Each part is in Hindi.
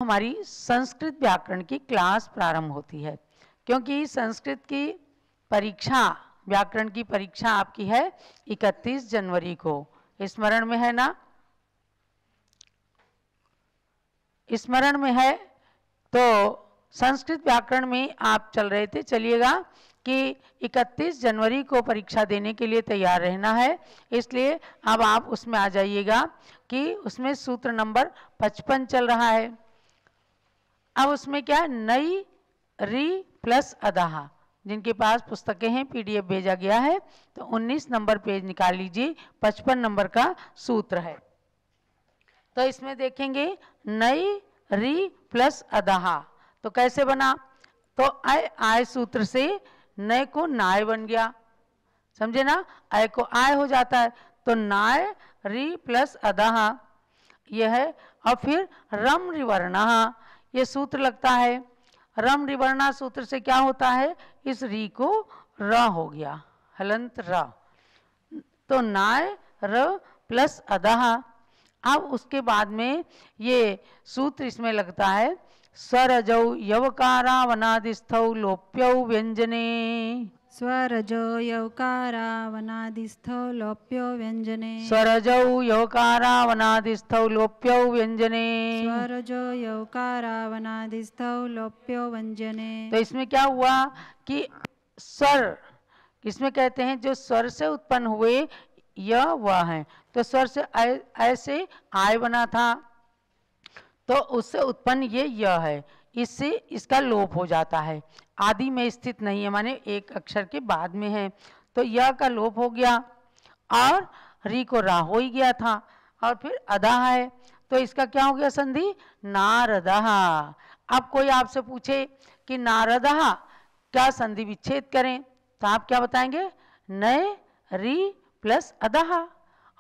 हमारी संस्कृत व्याकरण की क्लास प्रारंभ होती है, क्योंकि संस्कृत की परीक्षा, व्याकरण की परीक्षा आपकी है 31 जनवरी को। स्मरण में है ना? स्मरण में है। तो संस्कृत व्याकरण में आप चल रहे थे, चलिएगा कि 31 जनवरी को परीक्षा देने के लिए तैयार रहना है। इसलिए अब आप उसमें आ जाइएगा कि उसमें सूत्र नंबर 55 चल रहा है। अब उसमें क्या, नई री प्लस अदाहा, जिनके पास पुस्तकें हैं, पीडीएफ भेजा गया है, तो 19 नंबर पेज निकाल लीजिए, 55 नंबर का सूत्र है। तो इसमें देखेंगे नई री प्लस अदाहा, तो कैसे बना? तो आय सूत्र से नए को नाय बन गया, समझे ना? आय को आय हो जाता है, तो नाय री प्लस अदाहा यह है। और फिर रम रिवर्णा, ये सूत्र लगता है। रम रिवर्णा सूत्र से क्या होता है, इस री को र हो गया, हलंत र, तो नाय र प्लस अदाहा। अब उसके बाद में ये सूत्र इसमें लगता है, स्वरजौ यवकारा वनादिस्थौ लोप्यौ व्यंजने, स्वरजो यौकारा वनादिस्थौ लोप्यो व्यंजने, स्वरजौ यवकारा वनादिस्थौ लोप्यौ व्यंजने, स्वरजो यौकारा वनादिस्थौ लोप्यो व्यंजने। तो इसमें क्या हुआ कि स्वर, इसमें कहते हैं जो स्वर से उत्पन्न हुए यह वह है, तो स्वर से ऐसे आय बना था, तो उससे उत्पन्न ये यह है, इससे इसका लोप हो जाता है, आदि में स्थित नहीं है, माने एक अक्षर के बाद में है, तो यह का लोप हो गया और री को रा हो ही गया था, और फिर अदा है, तो इसका क्या हो गया संधि, नारदहा। अब कोई आपसे पूछे कि नारदहा क्या संधि विच्छेद करें, तो आप क्या बताएंगे, नए री प्लस अदाहा,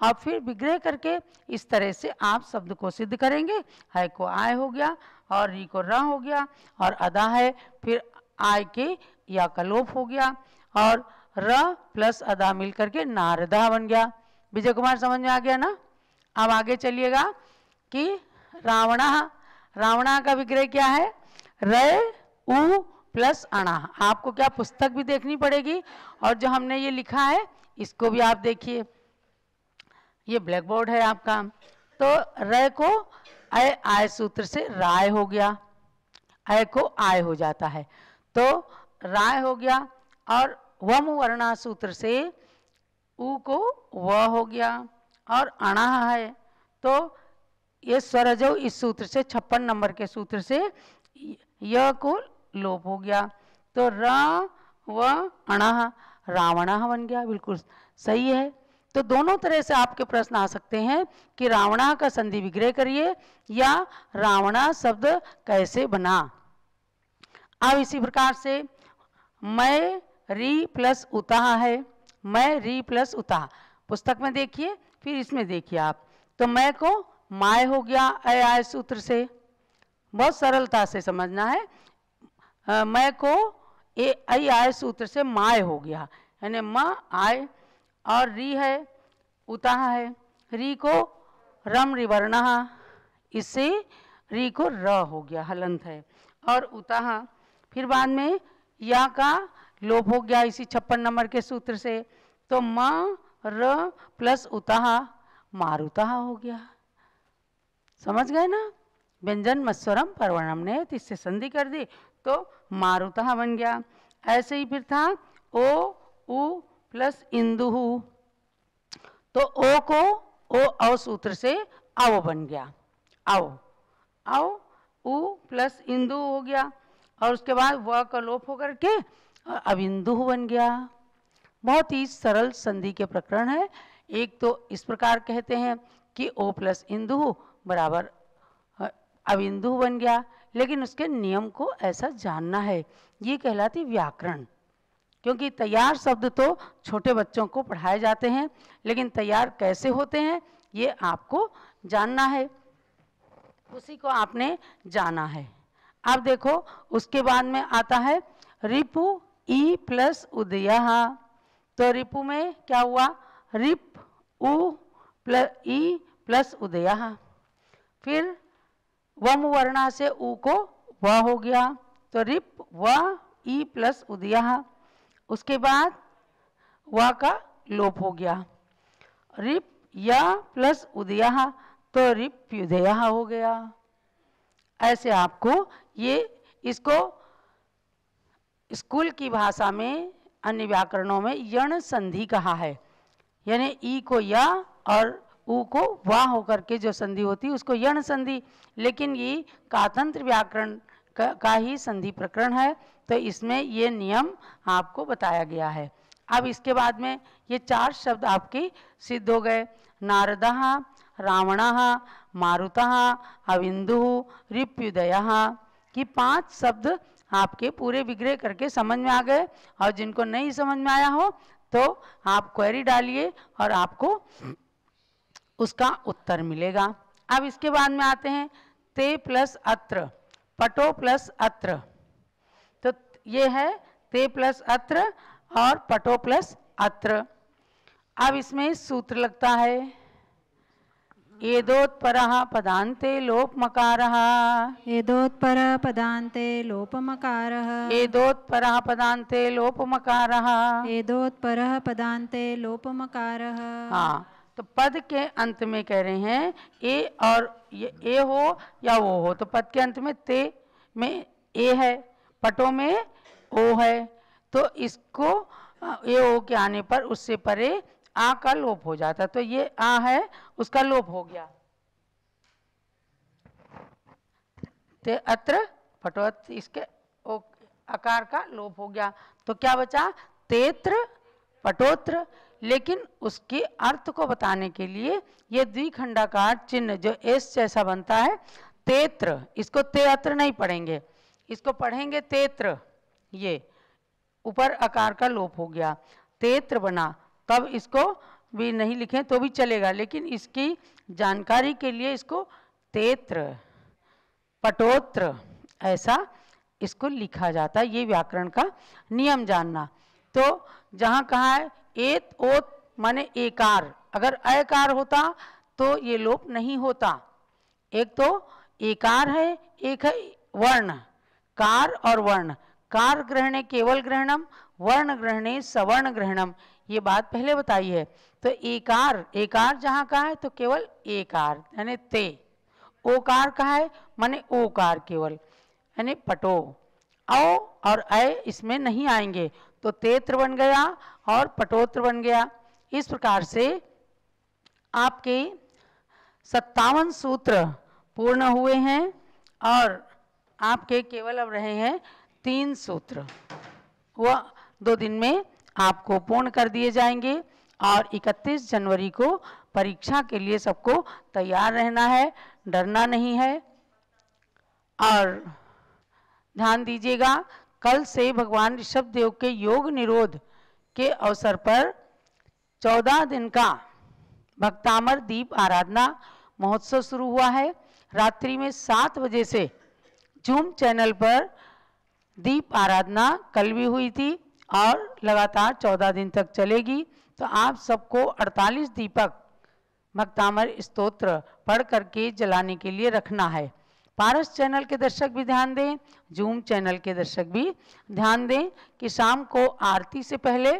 और फिर विग्रह करके इस तरह से आप शब्द को सिद्ध करेंगे। है को आय हो गया और री को र हो गया, और अदा है फिर आय के या का लोप हो गया, और र प्लस अदा मिल करके नारदा बन गया। विजय कुमार समझ में आ गया ना? अब आगे चलिएगा कि रावणा, रावणा का विग्रह क्या है, रे उ प्लस अणा। आपको क्या पुस्तक भी देखनी पड़ेगी, और जो हमने ये लिखा है इसको भी आप देखिए, ये ब्लैक बोर्ड है आपका। तो रे को आय सूत्र से राय हो गया, आय को आय हो जाता है, तो राय हो गया, और वम वर्णा सूत्र से उ को व हो गया, और अणा है, तो ये स्वरजो इस सूत्र से 56 नंबर के सूत्र से य को लोप हो गया, तो रा व अणा रावणा बन गया। बिल्कुल सही है। तो दोनों तरह से आपके प्रश्न आ सकते हैं कि रावणा का संधि विग्रह करिए या रावणा शब्द कैसे बना। अब इसी प्रकार से मैं री प्लस उताह है, मैं री प्लस उताह, पुस्तक में देखिए फिर इसमें देखिए आप, तो मैं को माय हो गया आय सूत्र से, बहुत सरलता से समझना है। मैं को आय सूत्र से माय हो गया, यानी म आय, और री है उताह है, री को रम रिवर्णा, इससे री को र हो गया, हलंत है, और उताह, फिर बाद में या का लोप हो गया इसी 56 नंबर के सूत्र से, तो म र प्लस उताह मारुताह हो गया। समझ गए ना? व्यंजन मत्स्वरम परवर्णम ने इससे संधि कर दी तो मारुताह बन गया। ऐसे ही फिर था ओ उ प्लस इंदुहु, तो ओ को ओ औ सूत्र से अव बन गया, अव अव उ प्लस इंदु हो गया, और उसके बाद व का लोप होकर के अविंदु बन गया। बहुत ही सरल संधि के प्रकरण है। एक तो इस प्रकार कहते हैं कि ओ प्लस इंदु बराबर अविंदु बन गया, लेकिन उसके नियम को ऐसा जानना है, ये कहलाती व्याकरण। क्योंकि तैयार शब्द तो छोटे बच्चों को पढ़ाए जाते हैं, लेकिन तैयार कैसे होते हैं ये आपको जानना है, उसी को आपने जाना है। अब देखो उसके बाद में आता है रिपु ई प्लस उदय, तो रिपु में क्या हुआ, रिप, उ प्लस ई प्लस उदय, फिर वम वर्णा से ऊ को व हो गया, तो रिप व ई प्लस उदया। उसके बाद व का लोप हो गया, रिप या प्लस उदया, तो रिप्युदया हो गया। ऐसे आपको ये इसको स्कूल की भाषा में अन्य व्याकरणों में यण संधि कहा है, यानी ई को या और ऊ को वा होकर के जो संधि होती है उसको यण संधि। लेकिन ये कातंत्र व्याकरण का ही संधि प्रकरण है, तो इसमें ये नियम आपको बताया गया है। अब इसके बाद में ये 4 शब्द आपके सिद्ध हो गए, नारदः, रावणः, मारुतः, अविन्दुः, रिप्युदयः की 5 शब्द आपके पूरे विग्रह करके समझ में आ गए। और जिनको नहीं समझ में आया हो तो आप क्वेरी डालिए और आपको उसका उत्तर मिलेगा। अब इसके बाद में आते हैं ते प्लस अत्र, पटो प्लस अत्र। तो ये है ते प्लस अत्र और पटो प्लस अत्र। अब इसमें सूत्र लगता है, एदोत्परः पदान्ते लोपमकारः, एदोत्पर पदान्ते लोपमकारः, एदोत्परः पदान्ते लोपमकारः, एदोत्परः पदान्ते लोपमकारः। हाँ, तो पद के अंत में कह रहे हैं ए और ए हो या वो हो, तो पद के अंत में ते में ए है, पटों में ओ है, तो इसको ए ओ के आने पर उससे परे आ का लोप हो जाता, तो ये आ है उसका लोप हो गया, ते अत्र पटोत्र, इसके ओ आकार का लोप हो गया, तो क्या बचा तेत्र पटोत्र। लेकिन उसके अर्थ को बताने के लिए ये द्विखंडाकार चिन्ह जो एस जैसा बनता है तेत्र, इसको ते अत्र नहीं पढ़ेंगे, इसको पढ़ेंगे तेत्र। ये ऊपर आकार का लोप हो गया, तेत्र बना, तब इसको भी नहीं लिखें तो भी चलेगा, लेकिन इसकी जानकारी के लिए इसको तेत्र पटोत्र ऐसा इसको लिखा जाता है। ये व्याकरण का नियम जानना। तो जहाँ कहा है एत ओत माने एकार, अगर अकार होता तो ये लोप नहीं होता। एक तो एकार है, एक है वर्ण, कार और वर्ण। कार ग्रहणे केवल ग्रहणम, वर्ण ग्रहणे सवर्ण ग्रहणम, ये बात पहले बताई है। तो एकार, एकार जहाँ का है तो केवल एकार यानी ते, ओकार का है माने ओकार केवल यानी पटो, औ और अय इसमें नहीं आएंगे, तो तेत्र बन गया और पटोत्र बन गया। इस प्रकार से आपके 57 सूत्र पूर्ण हुए हैं और आपके केवल अब रहे हैं 3 सूत्र, वह 2 दिन में आपको पूर्ण कर दिए जाएंगे। और 31 जनवरी को परीक्षा के लिए सबको तैयार रहना है, डरना नहीं है। और ध्यान दीजिएगा, कल से भगवान ऋषभदेव के योग निरोध के अवसर पर 14 दिन का भक्तामर दीप आराधना महोत्सव शुरू हुआ है। रात्रि में 7 बजे से जूम चैनल पर दीप आराधना कल भी हुई थी और लगातार 14 दिन तक चलेगी। तो आप सबको 48 दीपक भक्तामर स्तोत्र पढ़ करके जलाने के लिए रखना है। पारस चैनल के दर्शक भी ध्यान दें, जूम चैनल के दर्शक भी ध्यान दें कि शाम को आरती से पहले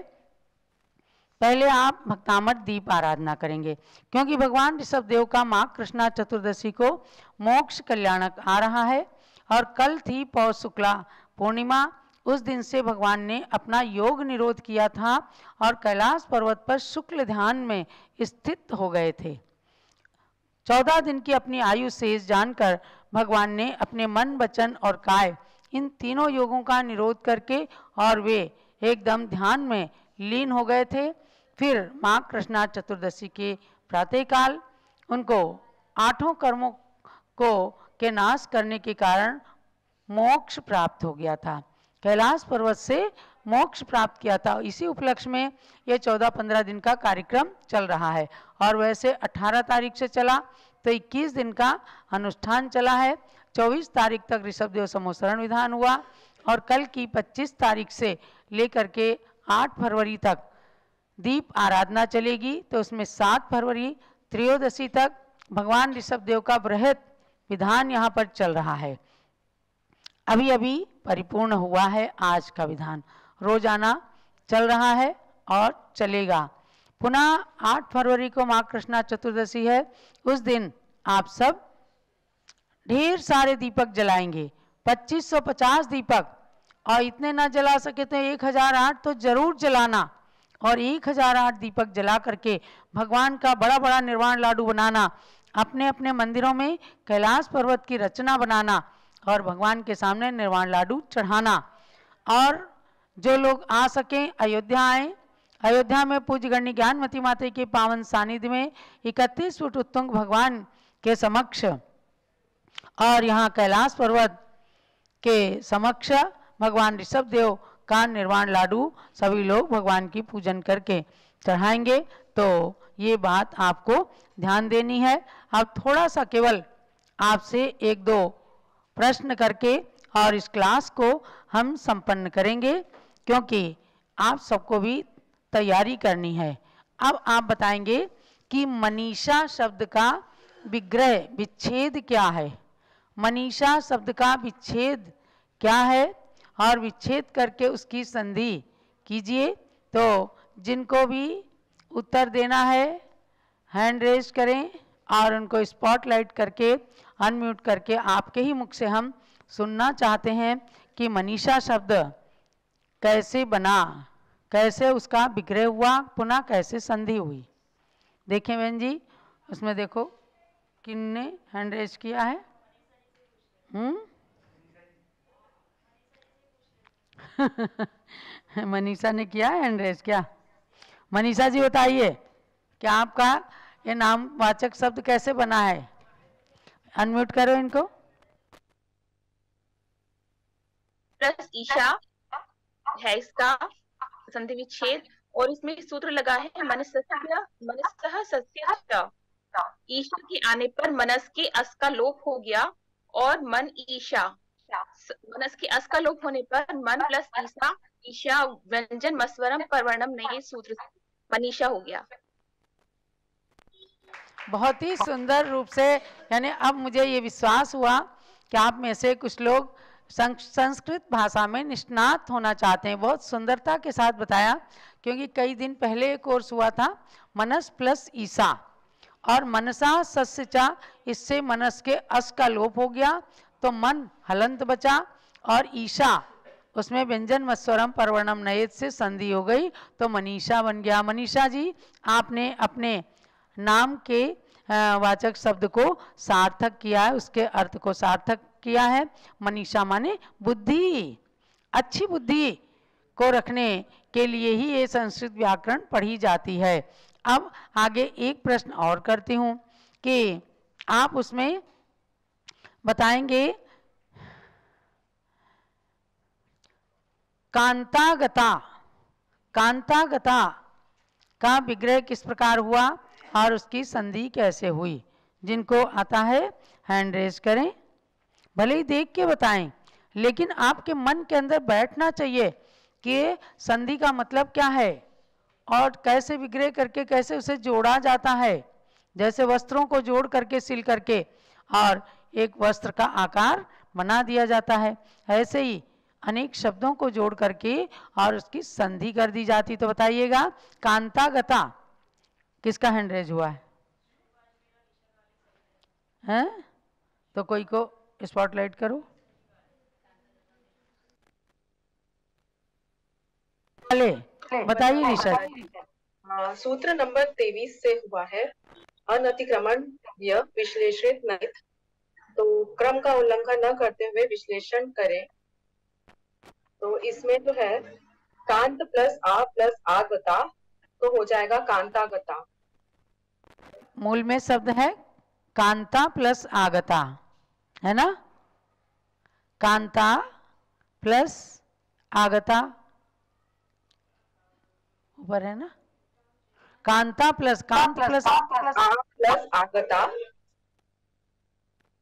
आप भक्तामर दीप आराधना करेंगे, क्योंकि भगवान ऋषभदेव का माघ कृष्णा चतुर्दशी को मोक्ष कल्याणक आ रहा है। और कल थी पौष शुक्ला पूर्णिमा, उस दिन से भगवान ने अपना योग निरोध किया था और कैलाश पर्वत पर शुक्ल ध्यान में स्थित हो गए थे। 14 दिन की अपनी आयु शेष जानकर भगवान ने अपने मन, वचन और काय इन तीनों योगों का निरोध करके और वे एकदम ध्यान में लीन हो गए थे। फिर माँ कृष्णा चतुर्दशी के प्रातःकाल उनको 8 कर्मों के नाश करने के कारण मोक्ष प्राप्त हो गया था, कैलाश पर्वत से मोक्ष प्राप्त किया था। इसी उपलक्ष्य में ये 14-15 दिन का कार्यक्रम चल रहा है और वैसे 18 तारीख से चला तो 21 दिन का अनुष्ठान चला है। 24 तारीख तक ऋषभदेव समोसरण विधान हुआ और कल की 25 तारीख से लेकर के 8 फरवरी तक दीप आराधना चलेगी। तो उसमें 7 फरवरी त्रयोदशी तक भगवान ऋषभदेव का बृहत विधान यहाँ पर चल रहा है। अभी अभी परिपूर्ण हुआ है आज का विधान, रोजाना चल रहा है और चलेगा। पुनः 8 फरवरी को माँ कृष्णा चतुर्दशी है। उस दिन आप सब ढेर सारे दीपक जलाएंगे, 2550 दीपक, और इतने ना जला सके तो 1008 तो जरूर जलाना, और 1008 दीपक जला करके भगवान का बड़ा बड़ा निर्वाण लाडू बनाना, अपने अपने मंदिरों में कैलाश पर्वत की रचना बनाना और भगवान के सामने निर्वाण लाडू चढ़ाना। और जो लोग आ सकें अयोध्या आए। अयोध्या में पूज्य गण्य ज्ञानमती माता के पावन सानिध्य में 31 फुट उत्तुंग भगवान के समक्ष और यहाँ कैलाश पर्वत के समक्ष भगवान ऋषभ देव का निर्वाण लाडू सभी लोग भगवान की पूजन करके चढ़ाएंगे। तो ये बात आपको ध्यान देनी है। अब थोड़ा सा केवल आपसे 1-2 प्रश्न करके और इस क्लास को हम संपन्न करेंगे, क्योंकि आप सबको भी तैयारी करनी है। अब आप बताएंगे कि मनीषा शब्द का विग्रह विच्छेद क्या है। मनीषा शब्द का विच्छेद क्या है और विच्छेद करके उसकी संधि कीजिए। तो जिनको भी उत्तर देना है हैंड रेज करें और उनको स्पॉटलाइट करके अनम्यूट करके आपके ही मुख से हम सुनना चाहते हैं कि मनीषा शब्द कैसे बना, कैसे उसका विग्रह हुआ, पुनः कैसे संधि हुई। देखें बहन जी, उसमें देखो किन्ने हैंड रेज किया है। मनीषा ने किया है हैंड रेज क्या? मनीषा जी बताइए क्या आपका ये नामवाचक शब्द कैसे बना है? अनम्यूट करो इनको। प्लस ईशा है इसका संधि विच्छेद, और इसमें सूत्र लगा है मनसः सस्य। ईशा के आने पर मनस के अस का लोप हो गया और मन ईशा। मनस के अस का लोप होने पर मन प्लस ईशा, ईशा व्यंजन मस्वरम परवर्णम नए सूत्र मनीषा हो गया। बहुत ही सुंदर रूप से, यानी अब मुझे ये विश्वास हुआ कि आप में से कुछ लोग संस्कृत भाषा में निष्णात होना चाहते हैं। बहुत सुंदरता के साथ बताया, क्योंकि कई दिन पहले एक कोर्स हुआ था मनस प्लस ईसा और मनसा सस्यचा, इससे मनस के अस का लोप हो गया तो मन हलंत बचा, और ईशा उसमें व्यंजन मस्वरम परवर्णम नयेत से संधि हो गई तो मनीषा बन गया। मनीषा जी, आपने अपने नाम के वाचक शब्द को सार्थक किया है, उसके अर्थ को सार्थक किया है। मनीषा माने बुद्धि, अच्छी बुद्धि को रखने के लिए ही ये संस्कृत व्याकरण पढ़ी जाती है। अब आगे एक प्रश्न और करती हूँ कि आप उसमें बताएंगे कांतागता, कांतागता का विग्रह किस प्रकार हुआ और उसकी संधि कैसे हुई। जिनको आता है हैंड रेज करें, भले ही देख के बताएं, लेकिन आपके मन के अंदर बैठना चाहिए कि संधि का मतलब क्या है और कैसे विग्रह करके कैसे उसे जोड़ा जाता है। जैसे वस्त्रों को जोड़ करके सिल करके और एक वस्त्र का आकार बना दिया जाता है, ऐसे ही अनेक शब्दों को जोड़ करके और उसकी संधि कर दी जाती। तो बताइएगा कांतागता किसका हैंड रेज हुआ है? हैं? तो कोई को स्पॉटलाइट करो। चले बताइए निशा। सूत्र नंबर 23 से हुआ है अनतिक्रमण विश्लेषित नहीं, तो क्रम का उल्लंघन न करते हुए विश्लेषण करें। तो इसमें जो है कांत प्लस आ प्लस आगता तो हो जाएगा कांतागता। मूल में शब्द है कांता प्लस आगता, है ना? कांता प्लस आगता ऊपर है ना, कांता प्लस कांत प्लस आगता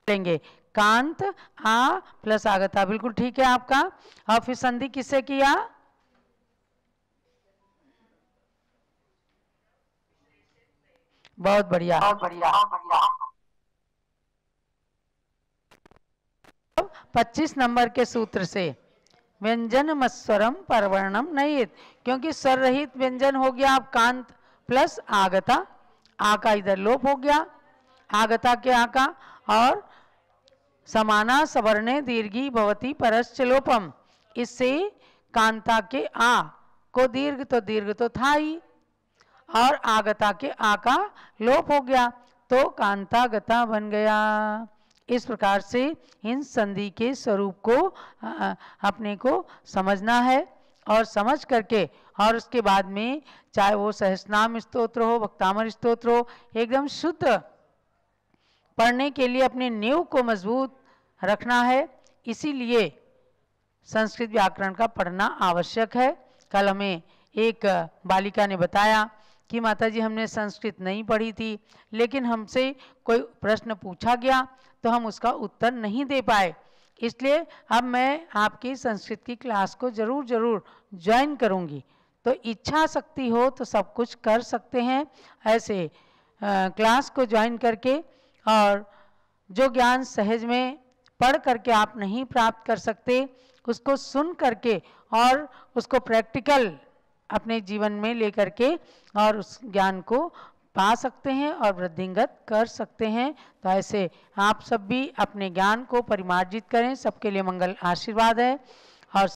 लेंगे, कांत आ प्लस आगता, बिल्कुल ठीक है आपका। और फिर संधि किससे किया? बहुत बढ़िया, बहुत बढ़िया। 25 नंबर के सूत्र से, व्यंजन मस्वरम परवर्णम नहित, क्योंकि स्वर रहित व्यंजन हो गया अब कांत प्लस आगता, आ का इधर लोप हो गया, आगता के आ का, और समाना सवर्णे दीर्घी भवती परश्च लोपम, इससे कांता के आ को दीर्घ तो था ही, और आगता के आ का लोप हो गया तो कांता गता बन गया। इस प्रकार से इन संधि के स्वरूप को अपने को समझना है, और समझ करके और उसके बाद में चाहे वो सहस्रनाम स्तोत्र हो, भक्तामर स्तोत्र हो, एकदम शुद्ध पढ़ने के लिए अपने नींव को मजबूत रखना है। इसीलिए संस्कृत व्याकरण का पढ़ना आवश्यक है। कल हमें एक बालिका ने बताया कि माताजी हमने संस्कृत नहीं पढ़ी थी, लेकिन हमसे कोई प्रश्न पूछा गया तो हम उसका उत्तर नहीं दे पाए, इसलिए अब मैं आपकी संस्कृत की क्लास को ज़रूर ज्वाइन करूंगी। तो इच्छा शक्ति हो तो सब कुछ कर सकते हैं। ऐसे क्लास को ज्वाइन करके, और जो ज्ञान सहज में पढ़ करके आप नहीं प्राप्त कर सकते, उसको सुन करके और उसको प्रैक्टिकल अपने जीवन में लेकर के और उस ज्ञान को पा सकते हैं और वृद्धिंगत कर सकते हैं। तो ऐसे आप सब भी अपने ज्ञान को परिमार्जित करें। सबके लिए मंगल आशीर्वाद है।